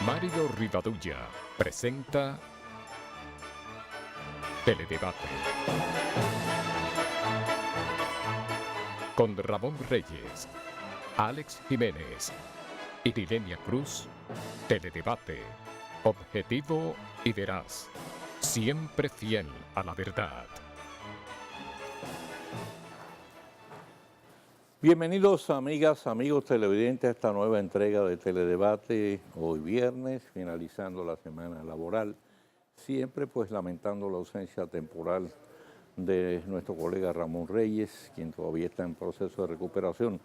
Mario Rivadulla presenta Teledebate con Ramón Reyes, Alex Jiménez y Dilenia Cruz. Teledebate, objetivo y veraz, siempre fiel a la verdad. Bienvenidos amigas, amigos televidentes a esta nueva entrega de Teledebate, hoy viernes, finalizando la semana laboral, siempre pues lamentando la ausencia temporal de nuestro colega Ramón Reyes, quien todavía está en proceso de recuperación.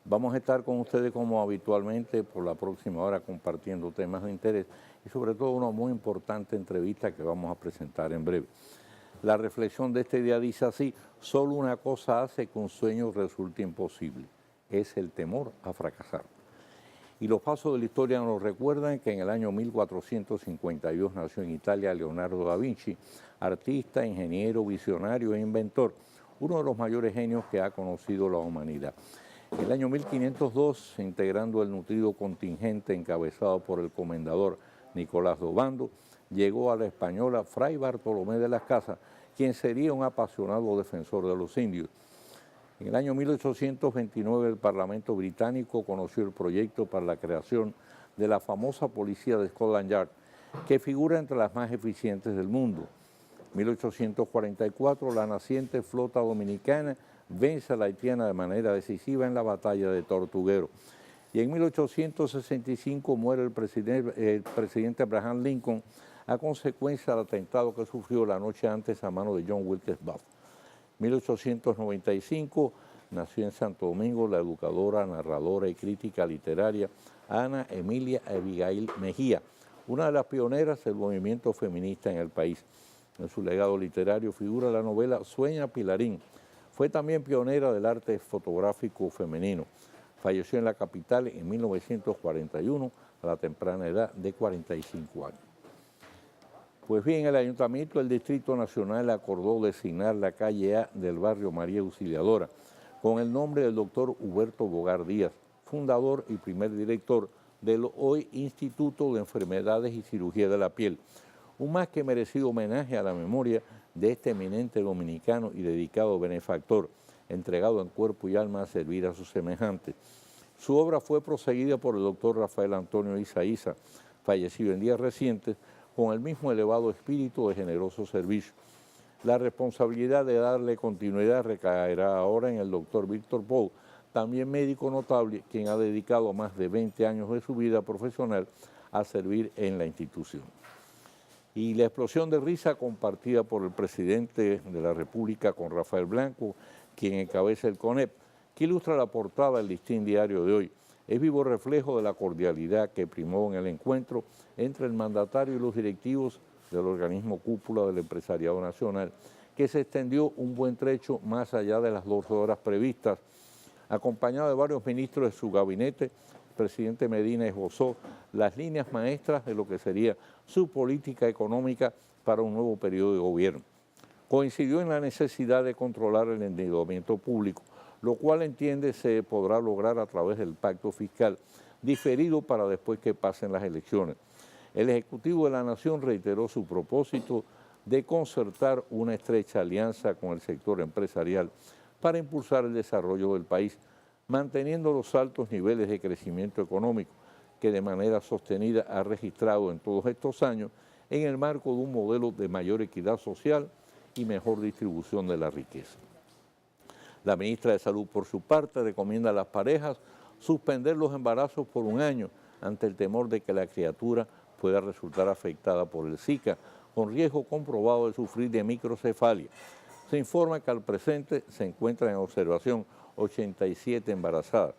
Vamos a estar con ustedes como habitualmente por la próxima hora compartiendo temas de interés y sobre todo una muy importante entrevista que vamos a presentar en breve. La reflexión de este día dice así: solo una cosa hace que un sueño resulte imposible, es el temor a fracasar. Y los pasos de la historia nos recuerdan que en el año 1452 nació en Italia Leonardo da Vinci, artista, ingeniero, visionario e inventor, uno de los mayores genios que ha conocido la humanidad. En el año 1502, integrando el nutrido contingente encabezado por el comendador Nicolás d'Obando, llegó a la española Fray Bartolomé de las Casas, quien sería un apasionado defensor de los indios. En el año 1829 el Parlamento británico conoció el proyecto para la creación de la famosa policía de Scotland Yard, que figura entre las más eficientes del mundo. En 1844 la naciente flota dominicana vence a la haitiana de manera decisiva en la batalla de Tortuguero. Y en 1865 muere el presidente Abraham Lincoln a consecuencia del atentado que sufrió la noche antes a mano de John Wilkes Booth. En 1895 nació en Santo Domingo la educadora, narradora y crítica literaria Ana Emilia Abigail Mejía, una de las pioneras del movimiento feminista en el país. En su legado literario figura la novela Sueña Pilarín. Fue también pionera del arte fotográfico femenino. Falleció en la capital en 1941 a la temprana edad de 45 años. Pues bien, el Ayuntamiento del Distrito Nacional acordó designar la calle A del barrio María Auxiliadora con el nombre del doctor Huberto Bogar Díaz, fundador y primer director del hoy Instituto de Enfermedades y Cirugía de la Piel, un más que merecido homenaje a la memoria de este eminente dominicano y dedicado benefactor, entregado en cuerpo y alma a servir a sus semejantes. Su obra fue proseguida por el doctor Rafael Antonio Isaíza, fallecido en días recientes, con el mismo elevado espíritu de generoso servicio. La responsabilidad de darle continuidad recaerá ahora en el doctor Víctor Pou, también médico notable, quien ha dedicado más de 20 años de su vida profesional a servir en la institución. Y la explosión de risa compartida por el presidente de la República con Rafael Blanco, quien encabeza el CONEP, que ilustra la portada del Listín Diario de hoy, es vivo reflejo de la cordialidad que primó en el encuentro entre el mandatario y los directivos del organismo cúpula del empresariado nacional, que se extendió un buen trecho más allá de las 2 horas previstas. Acompañado de varios ministros de su gabinete, el presidente Medina esbozó las líneas maestras de lo que sería su política económica para un nuevo periodo de gobierno. Coincidió en la necesidad de controlar el endeudamiento público, lo cual entiende se podrá lograr a través del pacto fiscal, diferido para después que pasen las elecciones. El Ejecutivo de la Nación reiteró su propósito de concertar una estrecha alianza con el sector empresarial para impulsar el desarrollo del país, manteniendo los altos niveles de crecimiento económico que de manera sostenida ha registrado en todos estos años en el marco de un modelo de mayor equidad social y mejor distribución de la riqueza. La ministra de Salud, por su parte, recomienda a las parejas suspender los embarazos por 1 año ante el temor de que la criatura pueda resultar afectada por el Zika, con riesgo comprobado de sufrir de microcefalia. Se informa que al presente se encuentran en observación 87 embarazadas,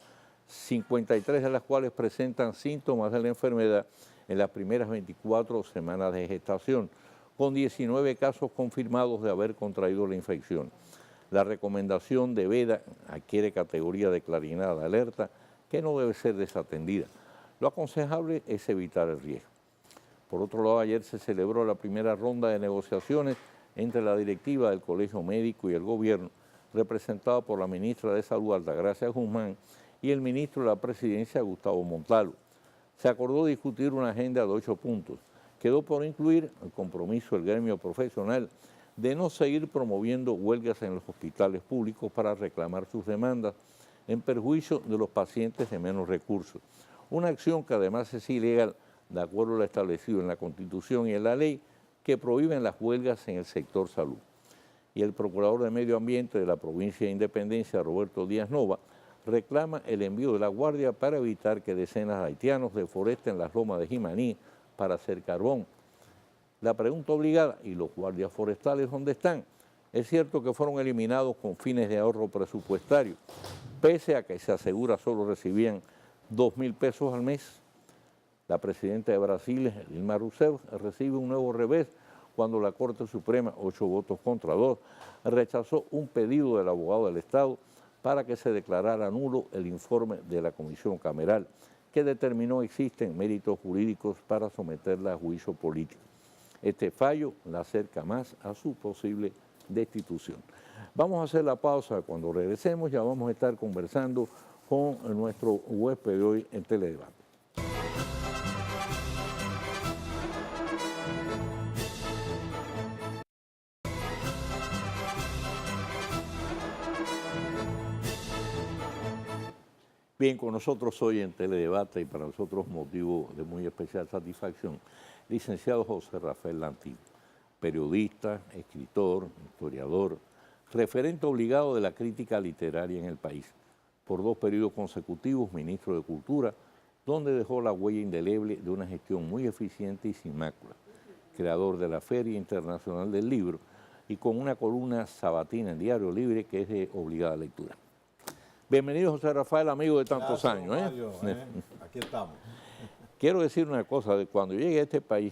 53 de las cuales presentan síntomas de la enfermedad en las primeras 24 semanas de gestación, con 19 casos confirmados de haber contraído la infección. La recomendación de Veda adquiere categoría de claridad de alerta que no debe ser desatendida. Lo aconsejable es evitar el riesgo. Por otro lado, ayer se celebró la primera ronda de negociaciones entre la directiva del Colegio Médico y el gobierno, representada por la ministra de Salud, Altagracia Guzmán, y el ministro de la Presidencia, Gustavo Montalvo. Se acordó discutir una agenda de 8 puntos. Quedó por incluir el compromiso del gremio profesional de no seguir promoviendo huelgas en los hospitales públicos para reclamar sus demandas en perjuicio de los pacientes de menos recursos. Una acción que además es ilegal, de acuerdo a lo establecido en la Constitución y en la ley, que prohíben las huelgas en el sector salud. Y el Procurador de Medio Ambiente de la provincia de Independencia, Roberto Díaz Nova, reclama el envío de la Guardia para evitar que decenas de haitianos deforesten las lomas de Jimaní para hacer carbón. La pregunta obligada, ¿y los guardias forestales dónde están? Es cierto que fueron eliminados con fines de ahorro presupuestario, pese a que se asegura solo recibían 2.000 pesos al mes. La presidenta de Brasil, Dilma Rousseff, recibe un nuevo revés cuando la Corte Suprema, 8 votos contra 2, rechazó un pedido del abogado del Estado para que se declarara nulo el informe de la Comisión Cameral, que determinó existen méritos jurídicos para someterla a juicio político. Este fallo la acerca más a su posible destitución. Vamos a hacer la pausa. Cuando regresemos ya vamos a estar conversando con nuestro huésped de hoy en Teledebate. Bien, con nosotros hoy en Teledebate y para nosotros motivo de muy especial satisfacción, licenciado José Rafael Lantín, periodista, escritor, historiador, referente obligado de la crítica literaria en el país, por 2 periodos consecutivos ministro de Cultura, donde dejó la huella indeleble de una gestión muy eficiente y sin mácula, creador de la Feria Internacional del Libro y con una columna sabatina en Diario Libre que es de obligada lectura. Bienvenido, José Rafael, amigo de tantos Gracias, años. Mario, aquí estamos. Quiero decir una cosa, de cuando llegué a este país,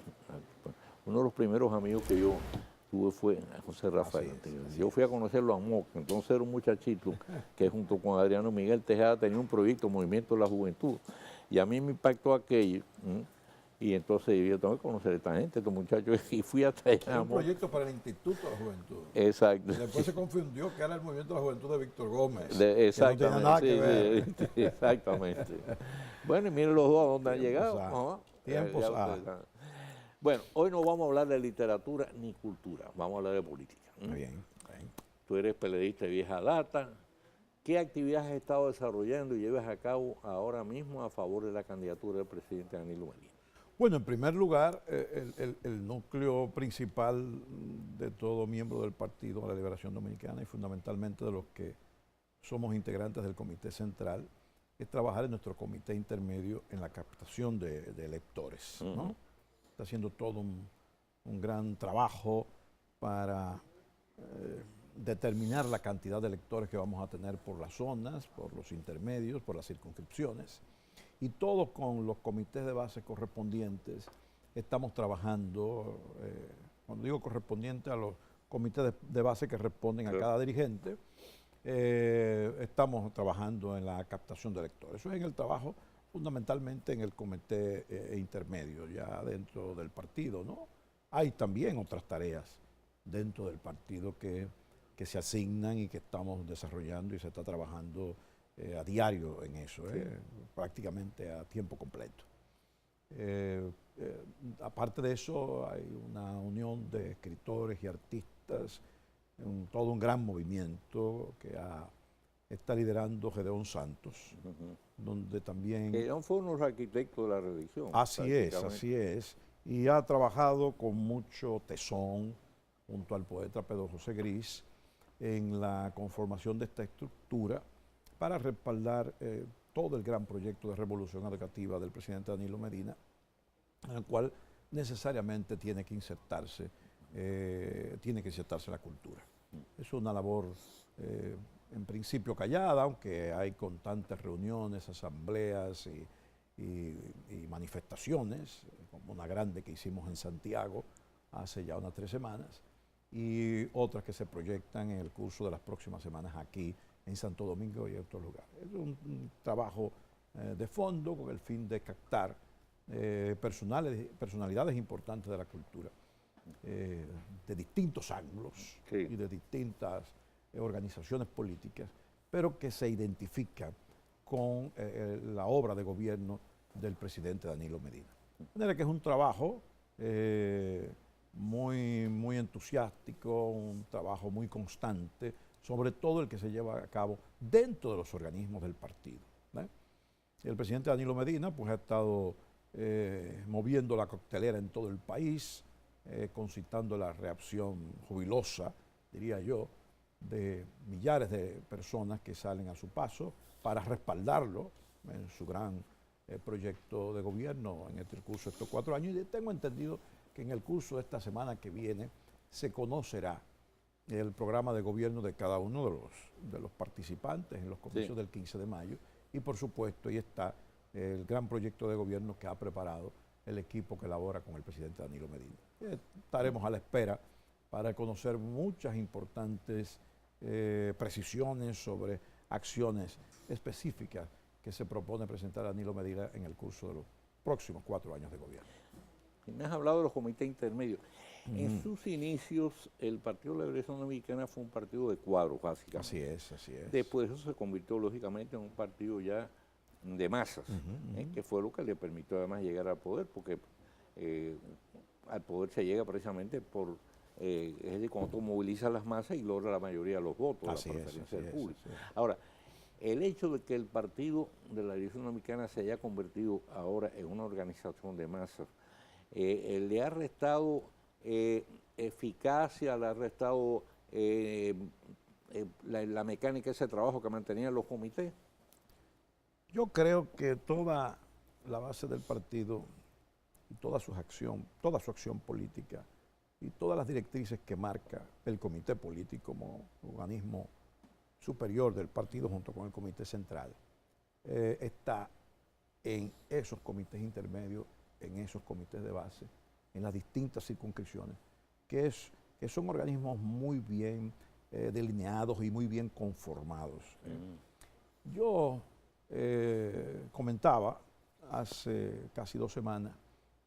uno de los primeros amigos que yo tuve fue José Rafael. Yo fui a conocerlo a Moca, entonces era un muchachito que junto con Adriano Miguel Tejada tenía un proyecto, Movimiento de la Juventud, y a mí me impactó aquello, y entonces yo tengo que conocer a esta gente, estos muchachos, y fui hasta allá. Era un proyecto para el Instituto de la Juventud. Exacto. Y después se confundió que era el Movimiento de la Juventud de Víctor Gómez. Exactamente. Que no tenía nada que ver. Sí, exactamente. Bueno, y miren los dos a dónde han llegado. Tiempos Bueno, hoy no vamos a hablar de literatura ni cultura, vamos a hablar de política. Muy bien. Tú eres peleadista de vieja data. ¿Qué actividades has estado desarrollando y llevas a cabo ahora mismo a favor de la candidatura del presidente Danilo Medina? Bueno, en primer lugar, el núcleo principal de todo miembro del Partido de la Liberación Dominicana y fundamentalmente de los que somos integrantes del Comité Central es trabajar en nuestro comité intermedio en la captación de electores, ¿no? Está haciendo todo un gran trabajo para determinar la cantidad de electores que vamos a tener por las zonas, por los intermedios, por las circunscripciones. Y todos con los comités de base correspondientes estamos trabajando, cuando digo correspondiente a los comités de base que responden a cada dirigente, estamos trabajando en la captación de electores. Eso es en el trabajo fundamentalmente en el comité intermedio, ya dentro del partido, ¿no? Hay también otras tareas dentro del partido que se asignan y que estamos desarrollando y se está trabajando a diario en eso, prácticamente a tiempo completo. Aparte de eso, hay una unión de escritores y artistas, todo un gran movimiento que está liderando Gedeón Santos, donde también... Gedeón fue uno de los arquitectos de la religión. Así es. Y ha trabajado con mucho tesón junto al poeta Pedro José Gris en la conformación de esta estructura para respaldar todo el gran proyecto de revolución educativa del presidente Danilo Medina, en el cual necesariamente tiene que insertarse la cultura. Es una labor en principio callada, aunque hay constantes reuniones, asambleas y manifestaciones, como una grande que hicimos en Santiago hace ya unas 3 semanas, y otras que se proyectan en el curso de las próximas semanas aquí en Santo Domingo y en otros lugares. Es un trabajo de fondo con el fin de captar personalidades importantes de la cultura, de distintos ángulos y de distintas organizaciones políticas, pero que se identifican con la obra de gobierno del presidente Danilo Medina. De manera que es un trabajo muy entusiástico, un trabajo muy constante, sobre todo el que se lleva a cabo dentro de los organismos del partido. El presidente Danilo Medina pues, ha estado moviendo la coctelera en todo el país, concitando la reacción jubilosa, diría yo, de millares de personas que salen a su paso para respaldarlo en su gran proyecto de gobierno en el curso de estos 4 años. Y tengo entendido que en el curso de esta semana que viene se conocerá el programa de gobierno de cada uno de los participantes en los comicios del 15 de mayo. Y por supuesto ahí está el gran proyecto de gobierno que ha preparado el equipo que elabora con el presidente Danilo Medina. Estaremos a la espera para conocer muchas importantes precisiones sobre acciones específicas que se propone presentar Danilo Medina en el curso de los próximos 4 años de gobierno. Y me has hablado de los comités intermedios. En sus inicios, el Partido de la Liberación Dominicana fue un partido de cuadros, básicamente. Así es, así es. Después eso se convirtió, lógicamente, en un partido ya de masas, que fue lo que le permitió además llegar al poder, porque al poder se llega precisamente por, es decir, cuando tú movilizas las masas y logra la mayoría de los votos, la preferencia del público. Ahora, el hecho de que el Partido de la Liberación Dominicana se haya convertido ahora en una organización de masas, le ha restado eficacia, le ha restado la mecánica de ese trabajo que mantenían los comités. Yo creo que toda la base del partido y toda su acción política y todas las directrices que marca el comité político como organismo superior del partido junto con el comité central, está en esos comités intermedios, en esos comités de base, en las distintas circunscripciones, que son organismos muy bien delineados y muy bien conformados. Yo comentaba hace casi 2 semanas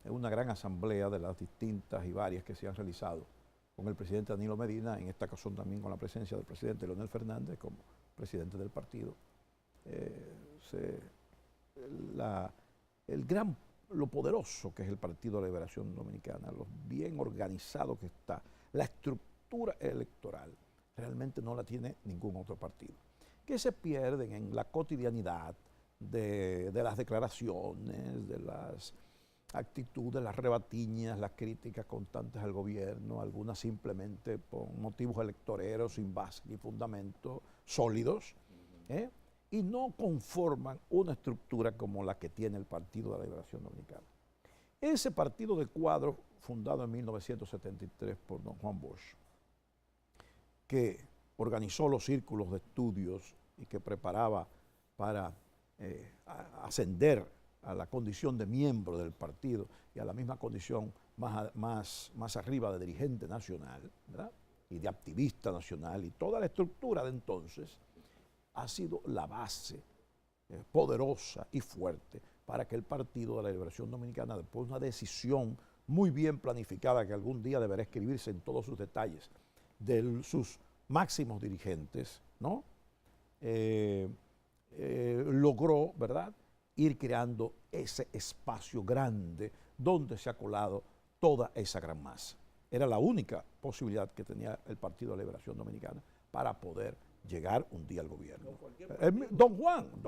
en una gran asamblea de las distintas y varias que se han realizado con el presidente Danilo Medina, en esta ocasión también con la presencia del presidente Leonel Fernández como presidente del partido. Lo poderoso que es el Partido de la Liberación Dominicana, lo bien organizado que está, la estructura electoral, realmente no la tiene ningún otro partido. Que se pierden en la cotidianidad de las declaraciones, de las actitudes, las rebatiñas, las críticas constantes al gobierno, algunas simplemente por motivos electoreros sin base ni fundamentos sólidos, y no conforman una estructura como la que tiene el Partido de la Liberación Dominicana. Ese partido de cuadros, fundado en 1973 por don Juan Bosch, que organizó los círculos de estudios y que preparaba para ascender a la condición de miembro del partido y a la misma condición más arriba de dirigente nacional, ¿verdad? Y de activista nacional, y toda la estructura de entonces ha sido la base poderosa y fuerte para que el Partido de la Liberación Dominicana, después de una decisión muy bien planificada que algún día deberá escribirse en todos sus detalles, de sus máximos dirigentes, ¿no? Logró, ¿verdad?, ir creando ese espacio grande donde se ha colado toda esa gran masa. Era la única posibilidad que tenía el Partido de la Liberación Dominicana para poder llegar un día al gobierno. Don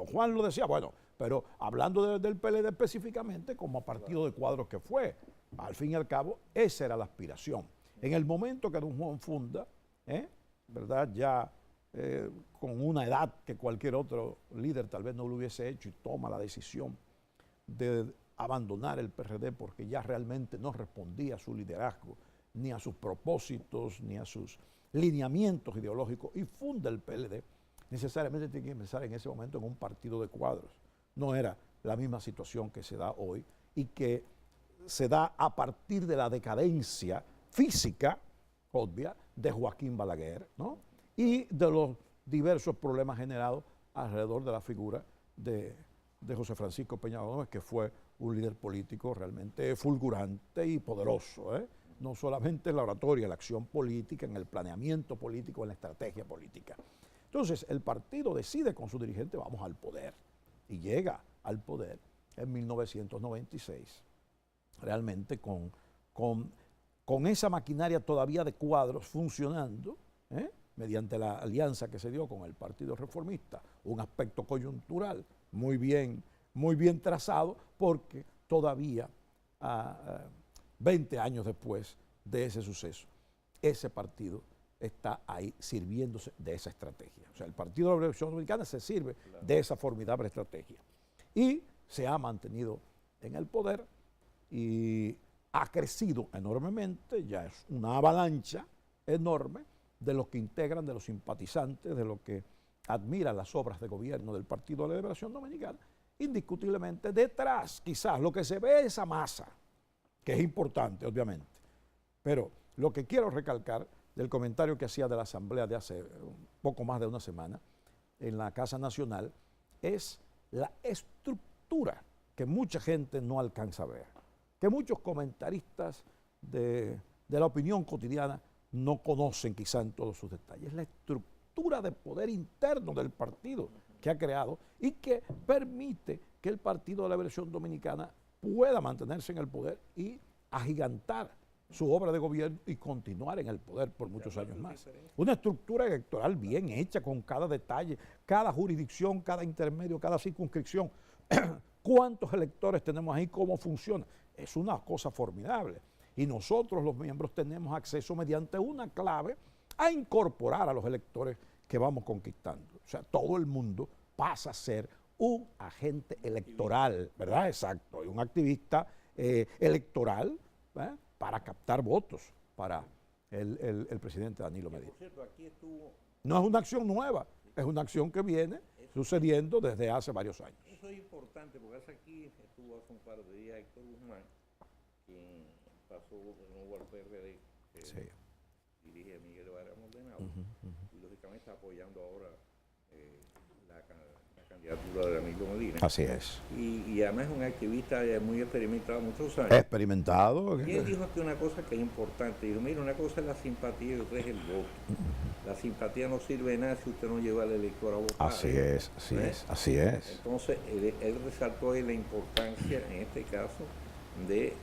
Juan lo decía, bueno, pero hablando del PLD específicamente como partido de cuadros que fue, al fin y al cabo, esa era la aspiración. En el momento que don Juan funda, ¿verdad?, ya con una edad que cualquier otro líder tal vez no lo hubiese hecho, y toma la decisión de abandonar el PRD porque ya realmente no respondía a su liderazgo, ni a sus propósitos, ni a sus lineamientos ideológicos, y funda el PLD, necesariamente tiene que pensar en ese momento en un partido de cuadros. No era la misma situación que se da hoy y que se da a partir de la decadencia física obvia de Joaquín Balaguer, ¿no?, y de los diversos problemas generados alrededor de la figura de José Francisco Peña Gómez, que fue un líder político realmente fulgurante y poderoso, no solamente en la oratoria, en la acción política, en el planeamiento político, en la estrategia política. Entonces, el partido decide con su dirigente, vamos al poder, y llega al poder en 1996. Realmente con esa maquinaria todavía de cuadros funcionando, mediante la alianza que se dio con el Partido Reformista, un aspecto coyuntural muy bien trazado, porque todavía 20 años después de ese suceso, ese partido está ahí sirviéndose de esa estrategia. O sea, el Partido de la Revolución Dominicana se sirve de esa formidable estrategia y se ha mantenido en el poder y ha crecido enormemente, ya es una avalancha enorme de los que integran, de los simpatizantes, de los que admiran las obras de gobierno del Partido de la Liberación Dominicana. Indiscutiblemente detrás, quizás, lo que se ve es esa masa, que es importante, obviamente. Pero lo que quiero recalcar del comentario que hacía de la Asamblea de hace un poco más de una semana en la Casa Nacional es la estructura que mucha gente no alcanza a ver, que muchos comentaristas de la opinión cotidiana no conocen quizá en todos sus detalles. La estructura de poder interno del partido que ha creado y que permite que el Partido de la Liberación Dominicana pueda mantenerse en el poder y agigantar su obra de gobierno y continuar en el poder por muchos años más. Una estructura electoral bien hecha, con cada detalle, cada jurisdicción, cada intermedio, cada circunscripción. ¿Cuántos electores tenemos ahí? ¿Cómo funciona? Es una cosa formidable. Y nosotros, los miembros, tenemos acceso mediante una clave a incorporar a los electores que vamos conquistando. O sea, todo el mundo pasa a ser un agente electoral, ¿verdad? Exacto, y un activista electoral, ¿verdad?, para captar votos para el presidente Danilo Medina. Por cierto, aquí estuvo... No es una acción nueva, es una acción que viene sucediendo desde hace varios años. Eso es importante, porque hace aquí estuvo hace un par de días Héctor Guzmán, quien pasó de nuevo al PRD, que dirige Miguel Vargas Maldonado, y lógicamente está apoyando ahora la candidatura de Danilo Medina. Así es. Y además es un activista muy experimentado, muchos años. Experimentado. Y él dijo aquí una cosa que es importante. Dijo, mira, una cosa es la simpatía y otra es el voto. La simpatía no sirve de nada si usted no lleva al elector a votar. Así es, así es. Entonces, él resaltó ahí la importancia, en este caso, de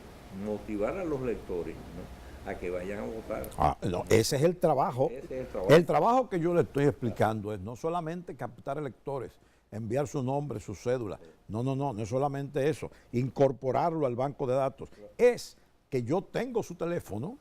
motivar a los lectores, ¿no?, a que vayan a votar. No, ese es el trabajo. Ese es el trabajo. El trabajo que yo le estoy explicando es no solamente captar electores, enviar su nombre, su cédula. No es solamente eso. Incorporarlo al banco de datos. Es que yo tengo su teléfono,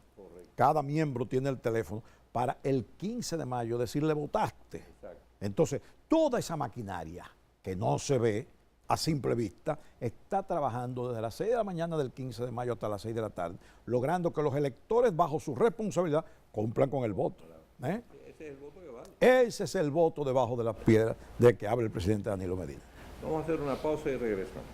cada miembro tiene el teléfono, para el 15 de mayo decirle votaste. Exacto. Entonces, toda esa maquinaria que no se ve a simple vista, está trabajando desde las 6 de la mañana del 15 de mayo hasta las 6 de la tarde, logrando que los electores, bajo su responsabilidad, cumplan con el voto. Ese es el voto que vale. Ese es el voto debajo de las piedras de que habla el presidente Danilo Medina. Vamos a hacer una pausa y regresamos.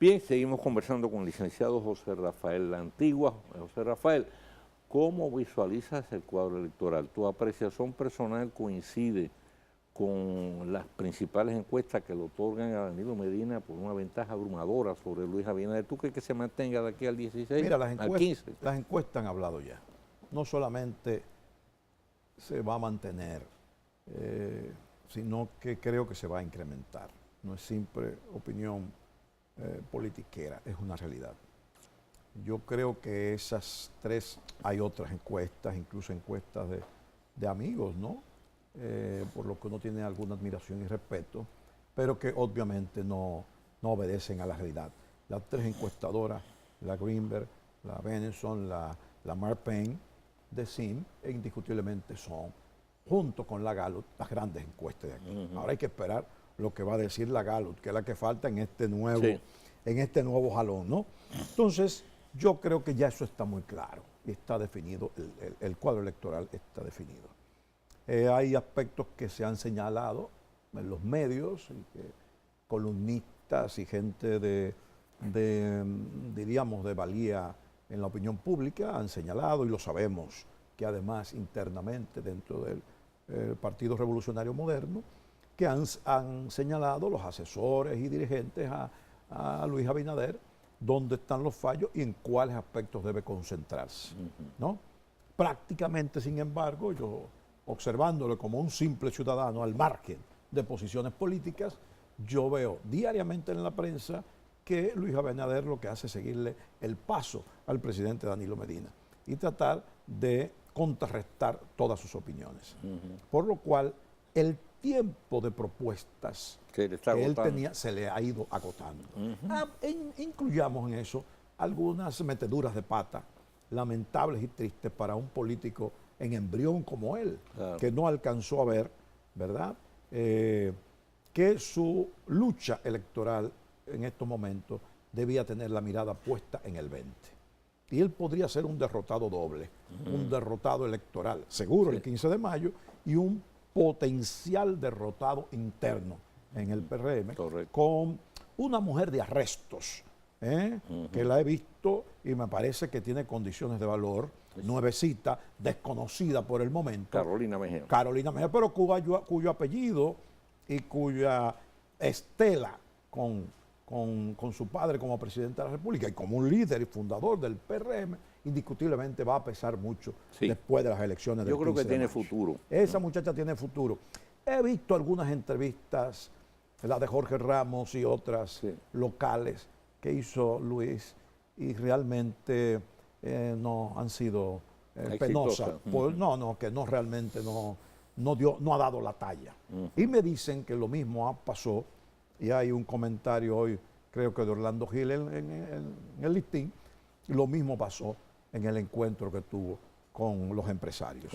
Bien, seguimos conversando con el licenciado José Rafael La Antigua. José Rafael, ¿cómo visualizas el cuadro electoral? ¿Tu apreciación personal coincide con las principales encuestas que le otorgan a Danilo Medina por una ventaja abrumadora sobre Luis Abinader? ¿Tú crees que se mantenga de aquí al 16? Mira, al 15? Las encuestas han hablado ya. No solamente se va a mantener, sino que creo que se va a incrementar. No es simple opinión politiquera, es una realidad. Yo creo que esas tres, hay otras encuestas, incluso encuestas de amigos, ¿no? Por lo que uno tiene alguna admiración y respeto, pero que obviamente no obedecen a la realidad. Las tres encuestadoras, la Greenberg, la Benenson, la Marpen de CIM, indiscutiblemente son, junto con la Gallup, las grandes encuestas de aquí. Ahora hay que esperar lo que va a decir la Gallup, que es la que falta en este nuevo jalón, ¿no? Entonces, yo creo que ya eso está muy claro y está definido, el cuadro electoral está definido. Hay aspectos que se han señalado en los medios, y que columnistas y gente diríamos, de valía en la opinión pública han señalado, y lo sabemos, que además internamente dentro del Partido Revolucionario Moderno, que han señalado los asesores y dirigentes a Luis Abinader, dónde están los fallos y en cuáles aspectos debe concentrarse, ¿no? Prácticamente, sin embargo, yo observándolo como un simple ciudadano al margen de posiciones políticas, yo veo diariamente en la prensa que Luis Abinader lo que hace es seguirle el paso al presidente Danilo Medina y tratar de contrarrestar todas sus opiniones. Por lo cual, el tiempo de propuestas que él tenía se le ha ido agotando. Incluyamos en eso algunas meteduras de pata lamentables y tristes para un político en embrión como él, claro, que no alcanzó a ver, ¿verdad?, que su lucha electoral en estos momentos debía tener la mirada puesta en el 20. Y él podría ser un derrotado doble, un derrotado electoral, seguro el 15 de mayo, y un potencial derrotado interno en el PRM, correcto, con una mujer de arrestos, que la he visto y me parece que tiene condiciones de valor, nuevecita, desconocida por el momento. Carolina Mejía. Carolina Mejía, pero cuyo apellido y cuya estela con su padre como presidente de la República y como un líder y fundador del PRM, indiscutiblemente va a pesar mucho después de las elecciones del 15 de mayo. Yo creo que tiene futuro. Esa muchacha tiene futuro. He visto algunas entrevistas, la de Jorge Ramos y otras locales que hizo Luis, y realmente no han sido penosas. Que no realmente no ha dado la talla. Y me dicen que lo mismo pasó, y hay un comentario hoy, creo que de Orlando Gil en el listín, lo mismo pasó en el encuentro que tuvo con los empresarios.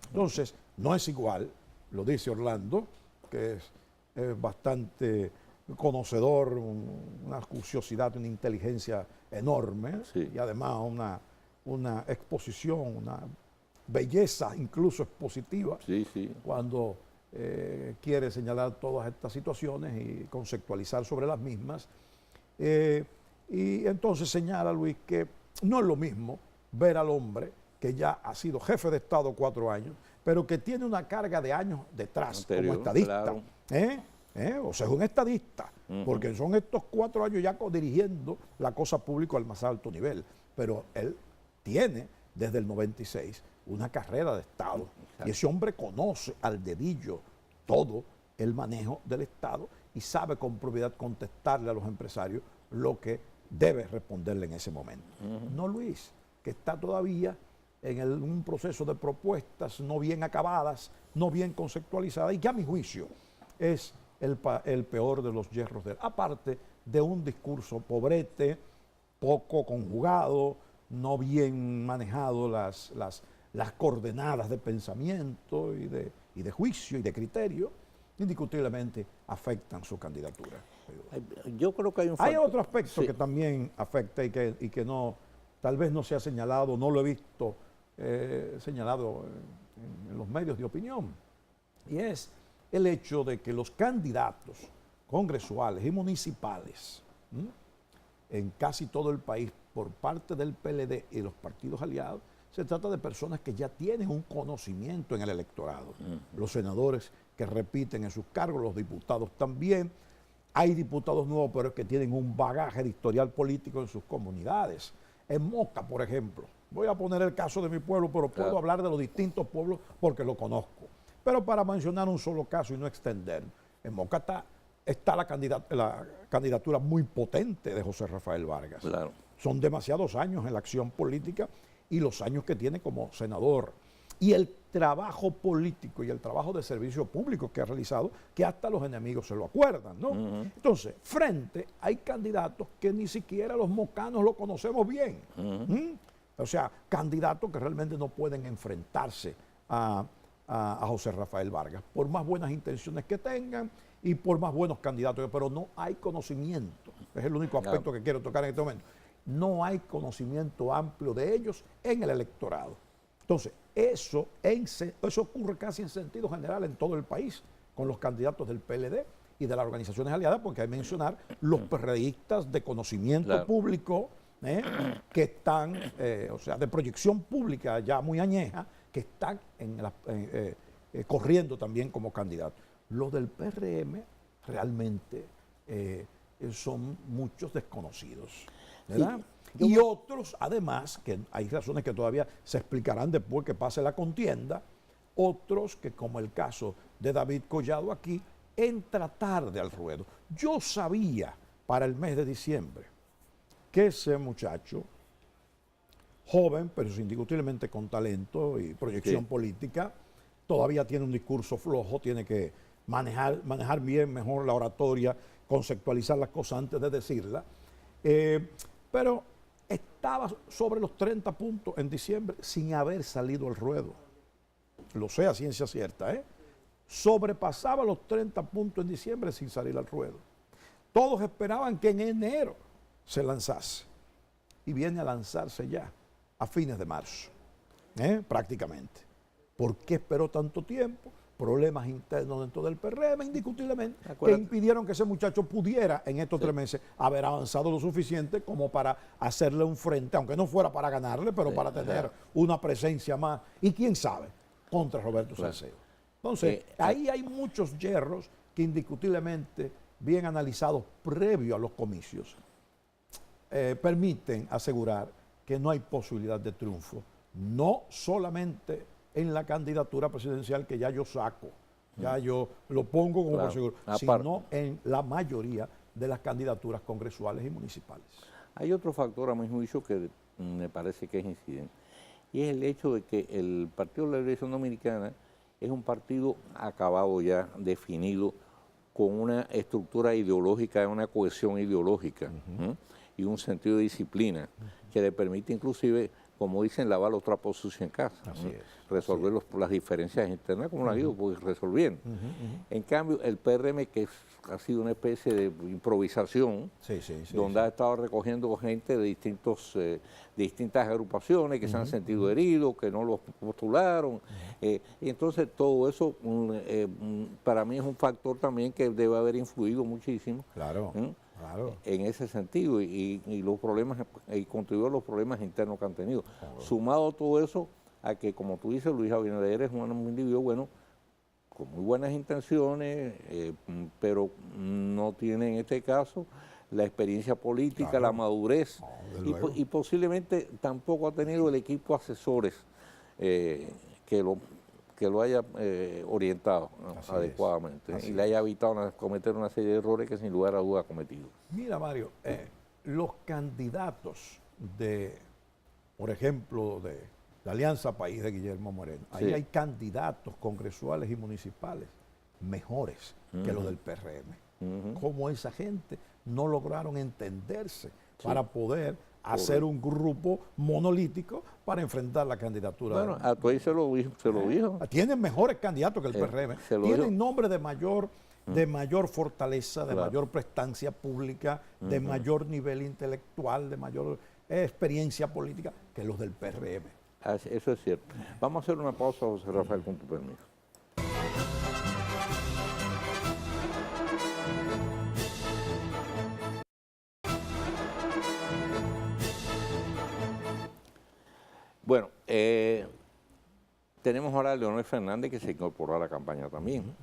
Entonces, no es igual, lo dice Orlando, que es bastante conocedor, una curiosidad, una inteligencia enorme, y además una exposición, una belleza incluso expositiva, cuando quiere señalar todas estas situaciones y conceptualizar sobre las mismas. Y entonces señala Luis que no es lo mismo ver al hombre que ya ha sido jefe de Estado 4 años, pero que tiene una carga de años detrás como estadista. Claro. O sea, es un estadista, porque son estos 4 años ya dirigiendo la cosa pública al más alto nivel. Pero él tiene desde el 96 una carrera de Estado. Y ese hombre conoce al dedillo todo el manejo del Estado y sabe con propiedad contestarle a los empresarios lo que debe responderle en ese momento. No Luis, que está todavía en un proceso de propuestas no bien acabadas, no bien conceptualizadas, y que a mi juicio es el peor de los yerros de él. Aparte de un discurso pobrete, poco conjugado, no bien manejado las coordenadas de pensamiento y de juicio y de criterio, indiscutiblemente afectan su candidatura. Yo creo que hay otro aspecto que también afecta y que no, tal vez no se ha señalado, no lo he visto señalado en los medios de opinión, y es el hecho de que los candidatos congresuales y municipales en casi todo el país por parte del PLD y los partidos aliados, se trata de personas que ya tienen un conocimiento en el electorado. Los senadores que repiten en sus cargos, los diputados también. Hay diputados nuevos, pero que tienen un bagaje de historial político en sus comunidades. En Moca, por ejemplo, voy a poner el caso de mi pueblo, pero puedo hablar de los distintos pueblos porque lo conozco. Pero para mencionar un solo caso y no extender, en Moca está la candidatura muy potente de José Rafael Vargas. Claro. Son demasiados años en la acción política y los años que tiene como senador. Y el trabajo político y el trabajo de servicio público que ha realizado, que hasta los enemigos se lo acuerdan, ¿no? Entonces, frente hay candidatos que ni siquiera los mocanos lo conocemos bien. O sea, candidatos que realmente no pueden enfrentarse a José Rafael Vargas, por más buenas intenciones que tengan y por más buenos candidatos, pero no hay conocimiento. Es el único aspecto que quiero tocar en este momento. No hay conocimiento amplio de ellos en el electorado. Entonces, eso ocurre casi en sentido general en todo el país, con los candidatos del PLD y de las organizaciones aliadas, porque hay que mencionar los PRDistas de conocimiento público, que están, o sea, de proyección pública ya muy añeja, que están corriendo también como candidatos. Los del PRM realmente son muchos desconocidos, ¿verdad? Sí. Y otros, además, que hay razones que todavía se explicarán después que pase la contienda, otros que, como el caso de David Collado aquí, entra tarde al ruedo. Yo sabía para el mes de diciembre que ese muchacho, joven, pero indiscutiblemente con talento y proyección política, todavía tiene un discurso flojo, tiene que manejar bien, mejor la oratoria, conceptualizar las cosas antes de decirla. Pero estaba sobre los 30 puntos en diciembre sin haber salido al ruedo. Lo sé a ciencia cierta, ¿eh? Sobrepasaba los 30 puntos en diciembre sin salir al ruedo. Todos esperaban que en enero se lanzase. Y viene a lanzarse ya, a fines de marzo, prácticamente. ¿Por qué esperó tanto tiempo? Problemas internos dentro del PRM, indiscutiblemente, que impidieron que ese muchacho pudiera en estos 3 meses haber avanzado lo suficiente como para hacerle un frente, aunque no fuera para ganarle, pero para tener una presencia más, y quién sabe, contra Roberto Salcedo. Entonces, ahí hay muchos hierros que indiscutiblemente, bien analizados previo a los comicios, permiten asegurar que no hay posibilidad de triunfo, no solamente en la candidatura presidencial que ya yo saco, ya yo lo pongo como por seguro, sino en la mayoría de las candidaturas congresuales y municipales. Hay otro factor a mi juicio que me parece que es incidente, y es el hecho de que el Partido de la Liberación Dominicana es un partido acabado ya, definido, con una estructura ideológica, una cohesión ideológica y un sentido de disciplina que le permite inclusive, como dicen, lavar los trapos sucios en casa, resolver las diferencias internas como lo ha ido pues, resolviendo. En cambio, el PRM, que ha sido una especie de improvisación, donde ha estado recogiendo gente de distintas agrupaciones que se han sentido heridos, que no los postularon, y entonces todo eso para mí es un factor también que debe haber influido muchísimo. Claro. En ese sentido y los problemas y contribuyó a los problemas internos que han tenido. Sumado todo eso a que, como tú dices, Luis Abinader es un individuo bueno, con muy buenas intenciones, pero no tiene en este caso la experiencia política, la madurez y posiblemente tampoco ha tenido el equipo de asesores que lo haya orientado adecuadamente y le haya evitado cometer una serie de errores que sin lugar a duda ha cometido. Mira, Mario, los candidatos por ejemplo, de la Alianza País de Guillermo Moreno, ahí hay candidatos congresuales y municipales mejores que los del PRM. Como esa gente no lograron entenderse para poder hacer un grupo monolítico para enfrentar la candidatura. Bueno, a Tuey se lo dijo. Tienen mejores candidatos que el PRM. Tienen nombre de mayor fortaleza, de mayor prestancia pública, de mayor nivel intelectual, de mayor experiencia política que los del PRM. Eso es cierto. Vamos a hacer una pausa, José Rafael, con tu permiso. Bueno, tenemos ahora a Leonel Fernández que se incorporó a la campaña también.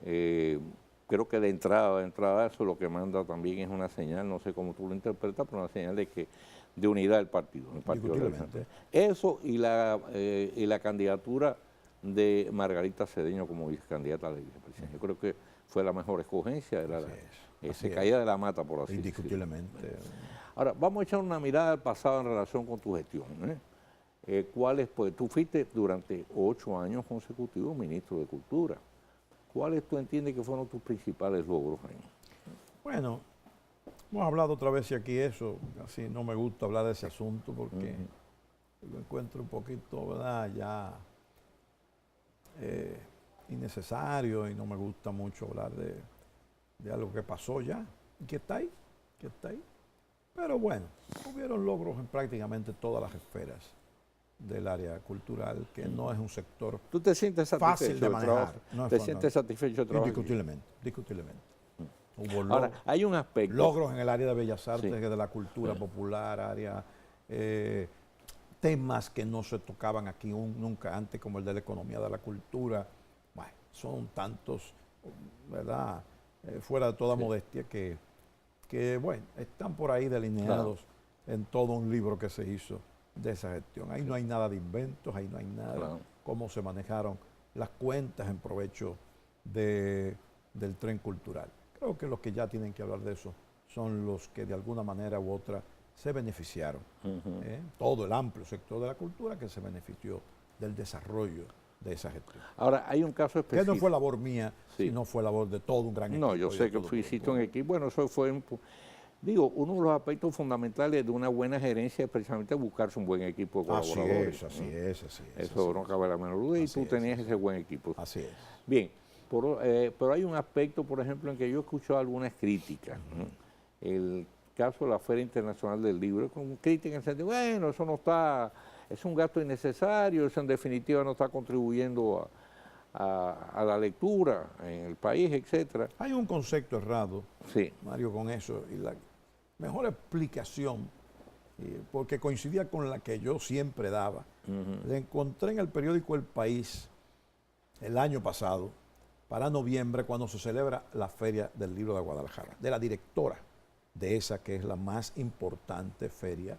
Creo que de entrada eso lo que manda también es una señal, no sé cómo tú lo interpretas, pero una señal de unidad del partido. Eso y la candidatura de Margarita Cedeño como vicecandidata a la vicepresidencia. Yo creo que fue la mejor escogencia, era se caía de la mata, por así decirlo. Indiscutiblemente. Ahora, vamos a echar una mirada al pasado en relación con tu gestión. Pues tú fuiste durante 8 años consecutivos ministro de Cultura. ¿Cuáles tú entiendes que fueron tus principales logros ahí? Bueno, hemos hablado otra vez y aquí eso, así no me gusta hablar de ese asunto porque lo encuentro un poquito, ¿verdad?, ya innecesario y no me gusta mucho hablar de algo que pasó ya y que está ahí, Pero bueno, hubieron logros en prácticamente todas las esferas del área cultural, que no es un sector ¿Tú te sientes satisfecho fácil de manejar? ¿Te sientes satisfecho del trabajo? Indiscutiblemente. Hubo Ahora, hay un aspecto. logros en el área de Bellas Artes, de la cultura popular, área, temas que no se tocaban aquí nunca antes, como el de la economía de la cultura. Bueno, son tantos, ¿verdad? Fuera de toda modestia, que que, bueno, están por ahí delineados en todo un libro que se hizo de esa gestión. Ahí no hay nada de inventos, ahí no hay nada cómo se manejaron las cuentas en provecho del tren cultural. Creo que los que ya tienen que hablar de eso son los que de alguna manera u otra se beneficiaron. Todo el amplio sector de la cultura que se benefició del desarrollo de esa gestión. Ahora, hay un caso específico. Que no fue labor mía, sino fue labor de todo un gran equipo. No, yo sé que hiciste un equipo. Bueno, eso fue, digo, uno de los aspectos fundamentales de una buena gerencia es precisamente buscarse un buen equipo de colaboradores. Así es. Eso no cabe la menor duda y tú tenías ese buen equipo. Así es. Bien, pero hay un aspecto, por ejemplo, en que yo he escuchado algunas críticas. El caso de la Feria Internacional del Libro, con crítica en el sentido, bueno, eso no está, es un gasto innecesario, eso en definitiva no está contribuyendo a la lectura en el país, etcétera. Hay un concepto errado, Mario, con eso, y la mejor explicación, porque coincidía con la que yo siempre daba, la encontré en el periódico El País el año pasado, para noviembre, cuando se celebra la Feria del Libro de Guadalajara, de la directora de esa que es la más importante feria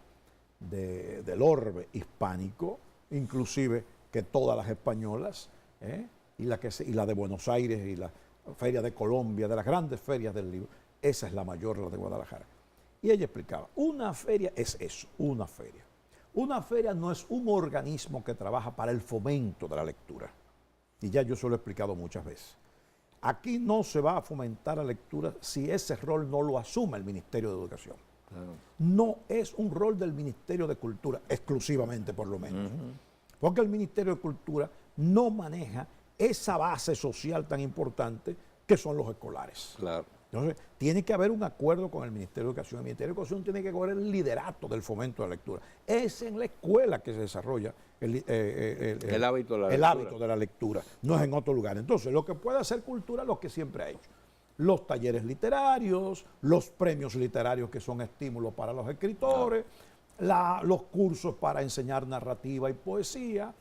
del orbe hispánico, inclusive que todas las españolas, y la de Buenos Aires y la Feria de Colombia, de las grandes ferias del libro, esa es la mayor, la de Guadalajara. Y ella explicaba, una feria es eso, una feria. Una feria no es un organismo que trabaja para el fomento de la lectura. Y ya yo se lo he explicado muchas veces. Aquí no se va a fomentar la lectura si ese rol no lo asume el Ministerio de Educación. No es un rol del Ministerio de Cultura, exclusivamente por lo menos. Porque el Ministerio de Cultura no maneja esa base social tan importante que son los escolares. Entonces, tiene que haber un acuerdo con el Ministerio de Educación. El Ministerio de Educación tiene que coger el liderato del fomento de la lectura. Es en la escuela que se desarrolla el hábito de la lectura, no es en otro lugar. Entonces, lo que puede hacer cultura es lo que siempre ha hecho. Los talleres literarios, los premios literarios que son estímulos para los escritores, los cursos para enseñar narrativa y poesía.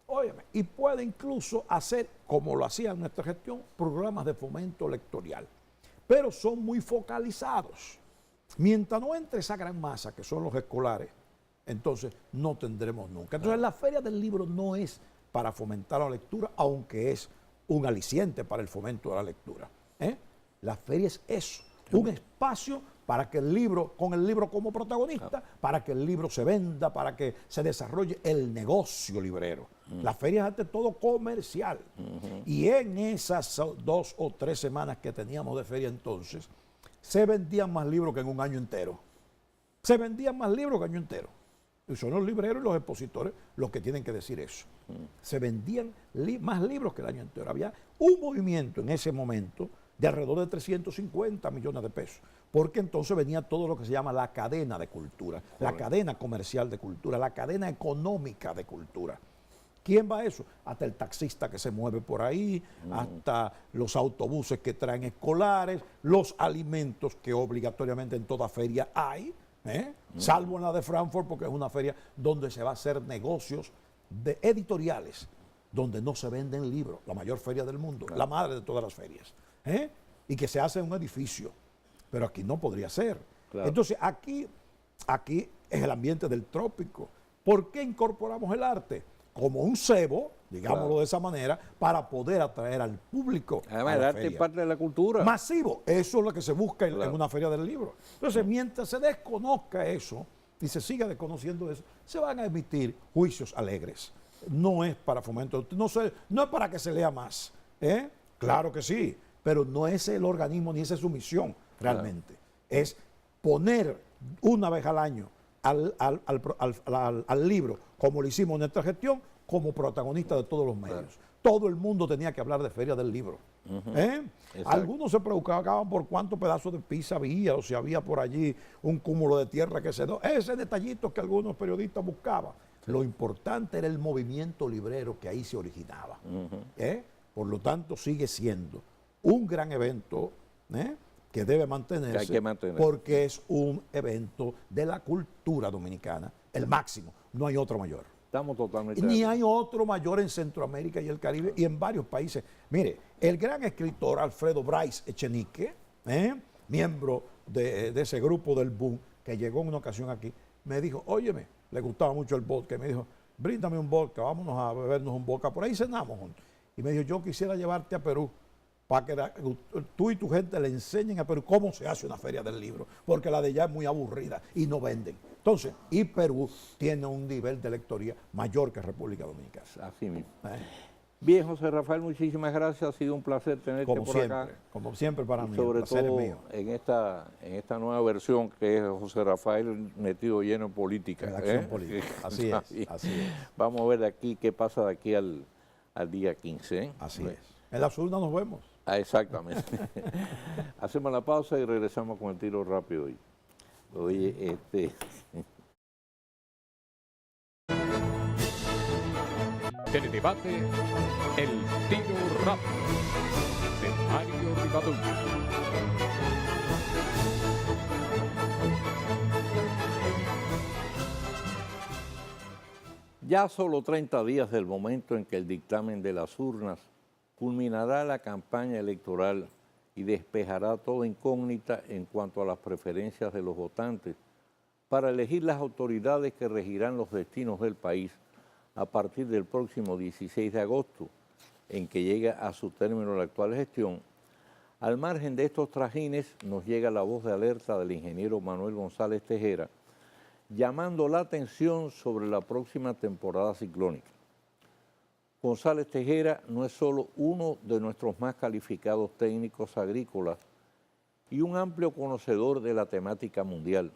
Óyeme, y puede incluso hacer, como lo hacía en nuestra gestión, programas de fomento lectorial. Pero son muy focalizados. Mientras no entre esa gran masa que son los escolares, entonces no tendremos nunca. Entonces la Feria del Libro no es para fomentar la lectura, aunque es un aliciente para el fomento de la lectura. La feria es eso, un espacio para que el libro, con el libro como protagonista, para que el libro se venda, para que se desarrolle el negocio librero. La feria es ante todo comercial. Y en esas 2 o 3 semanas que teníamos de feria entonces, se vendían más libros que en un año entero. Se vendían más libros que en un año entero. Y son los libreros y los expositores los que tienen que decir eso. Se vendían más libros que el año entero. Había un movimiento en ese momento de alrededor de 350 millones de pesos, porque entonces venía todo lo que se llama la cadena de cultura, la cadena comercial de cultura, la cadena económica de cultura. ¿Quién va a eso? Hasta el taxista que se mueve por ahí, hasta los autobuses que traen escolares, los alimentos que obligatoriamente en toda feria hay, salvo en la de Frankfurt, porque es una feria donde se va a hacer negocios editoriales, donde no se venden libros, la mayor feria del mundo, la madre de todas las ferias. Y que se hace en un edificio, pero aquí no podría ser. Entonces aquí es el ambiente del trópico. ¿Por qué incorporamos el arte? Como un cebo, digámoslo de esa manera, para poder atraer al público. Además, el arte es parte de la cultura. Masivo, eso es lo que se busca en una feria del libro. Entonces, mientras se desconozca eso y se siga desconociendo eso, se van a emitir juicios alegres. No es para fomento, no es para que se lea más. Claro que sí, pero no es el organismo ni esa es su misión realmente. Es poner una vez al año al libro, como lo hicimos en nuestra gestión, como protagonista de todos los medios. Todo el mundo tenía que hablar de Feria del Libro. Algunos se preocupaban por cuántos pedazos de pizza había, o si había por allí un cúmulo de tierra que se dio. Ese detallito que algunos periodistas buscaban. Lo importante era el movimiento librero que ahí se originaba. Por lo tanto, sigue siendo un gran evento que debe mantenerse, que hay que mantener, porque es un evento de la cultura dominicana, el máximo, no hay otro mayor. Estamos totalmente Ni hay otro mayor en Centroamérica y el Caribe y en varios países. Mire, el gran escritor Alfredo Bryce Echenique, miembro de ese grupo del boom que llegó en una ocasión aquí, me dijo, óyeme, le gustaba mucho el vodka, y me dijo, bríndame un vodka, vámonos a bebernos un vodka, por ahí cenamos juntos. Y me dijo, yo quisiera llevarte a Perú para que tú y tu gente le enseñen a Perú cómo se hace una feria del libro, porque la de allá es muy aburrida y no venden. Entonces, y Perú tiene un nivel de lectoría mayor que República Dominicana. Así mismo. Bien, José Rafael, muchísimas gracias. Ha sido un placer tenerte Como por siempre, acá. como siempre para mí, Sobre el placer es todo mío. en esta nueva versión que es José Rafael metido lleno en política. En la acción política. Así es, así es. Vamos a ver de aquí qué pasa de aquí al día 15. ¿eh? Así es. En las urnas nos vemos. Ah, exactamente. Hacemos la pausa y regresamos con el tiro rápido. Oye, Teledebate, el tiro rápido de Mario Rivadavia. Ya solo 30 días del momento en que el dictamen de las urnas culminará la campaña electoral y despejará toda incógnita en cuanto a las preferencias de los votantes para elegir las autoridades que regirán los destinos del país a partir del próximo 16 de agosto, en que llega a su término la actual gestión. Al margen de estos trajines nos llega la voz de alerta del ingeniero Manuel González Tejera, llamando la atención sobre la próxima temporada ciclónica. González Tejera no es solo uno de nuestros más calificados técnicos agrícolas y un amplio conocedor de la temática mundial,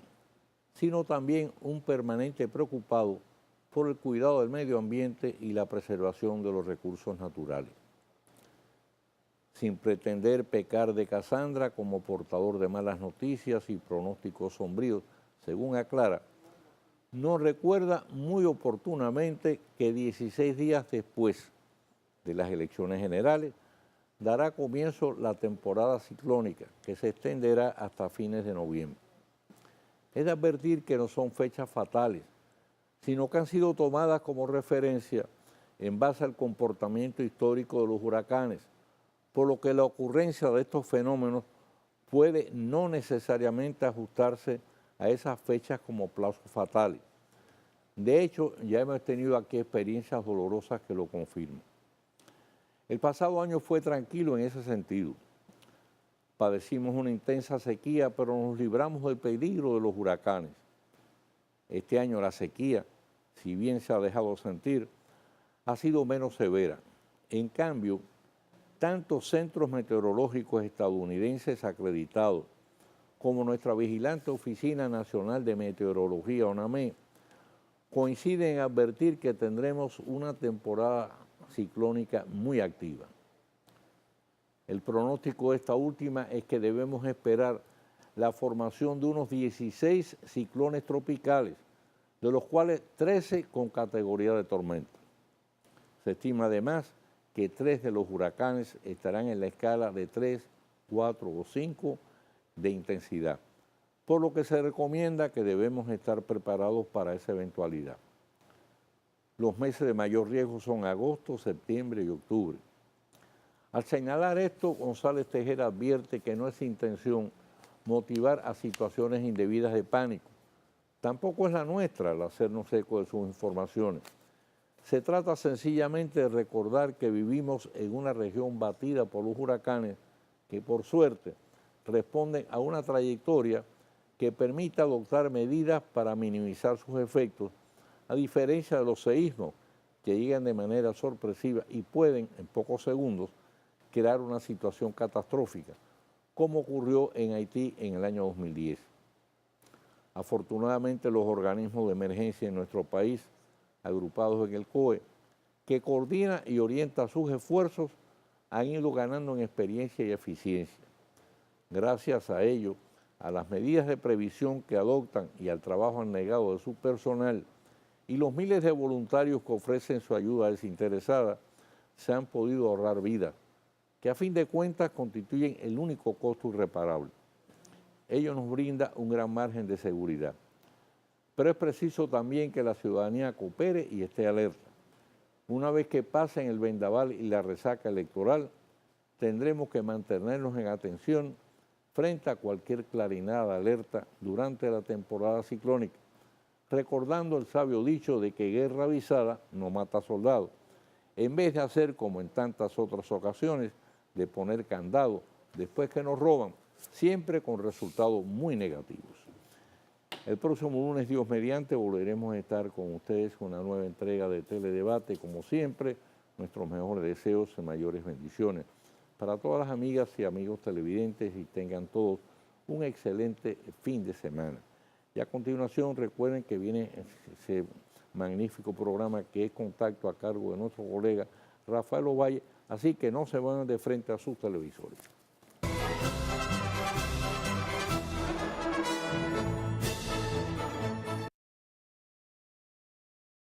sino también un permanente preocupado por el cuidado del medio ambiente y la preservación de los recursos naturales. Sin pretender pecar de Casandra como portador de malas noticias y pronósticos sombríos, según aclara, nos recuerda muy oportunamente que 16 días después de las elecciones generales dará comienzo la temporada ciclónica, que se extenderá hasta fines de noviembre. Es de advertir que no son fechas fatales, sino que han sido tomadas como referencia en base al comportamiento histórico de los huracanes, por lo que la ocurrencia de estos fenómenos puede no necesariamente ajustarse a esas fechas como plazos fatales. De hecho, ya hemos tenido aquí experiencias dolorosas que lo confirman. El pasado año fue tranquilo en ese sentido. Padecimos una intensa sequía, pero nos libramos del peligro de los huracanes. Este año la sequía, si bien se ha dejado sentir, ha sido menos severa. En cambio, tantos centros meteorológicos estadounidenses acreditados como nuestra vigilante Oficina Nacional de Meteorología, ONAME, coinciden en advertir que tendremos una temporada ciclónica muy activa. El pronóstico de esta última es que debemos esperar la formación de unos 16 ciclones tropicales, de los cuales 13 con categoría de tormenta. Se estima además que 3 de los huracanes estarán en la escala de 3, 4 o 5 de intensidad, por lo que se recomienda que debemos estar preparados para esa eventualidad. Los meses de mayor riesgo son agosto, septiembre y octubre. Al señalar esto, González Tejera advierte que no es intención motivar a situaciones indebidas de pánico. Tampoco es la nuestra al hacernos eco de sus informaciones. Se trata sencillamente de recordar que vivimos en una región batida por los huracanes que, por suerte, responden a una trayectoria que permite adoptar medidas para minimizar sus efectos, a diferencia de los seísmos que llegan de manera sorpresiva y pueden, en pocos segundos, crear una situación catastrófica, como ocurrió en Haití en el año 2010. Afortunadamente, los organismos de emergencia en nuestro país, agrupados en el COE, que coordina y orienta sus esfuerzos, han ido ganando en experiencia y eficiencia. Gracias a ello, a las medidas de previsión que adoptan y al trabajo abnegado de su personal y los miles de voluntarios que ofrecen su ayuda desinteresada, se han podido ahorrar vidas, que a fin de cuentas constituyen el único costo irreparable. Ello nos brinda un gran margen de seguridad. Pero es preciso también que la ciudadanía coopere y esté alerta. Una vez que pasen el vendaval y la resaca electoral, tendremos que mantenernos en atención frente a cualquier clarinada alerta durante la temporada ciclónica, recordando el sabio dicho de que guerra avisada no mata soldados, en vez de hacer como en tantas otras ocasiones, de poner candado después que nos roban, siempre con resultados muy negativos. El próximo lunes, Dios mediante, volveremos a estar con ustedes con una nueva entrega de Teledebate. Como siempre, nuestros mejores deseos y mayores bendiciones para todas las amigas y amigos televidentes y tengan todos un excelente fin de semana. Y a continuación, recuerden que viene ese magnífico programa que es Contacto a cargo de nuestro colega Rafael Ovalle, así que no se vayan de frente a sus televisores.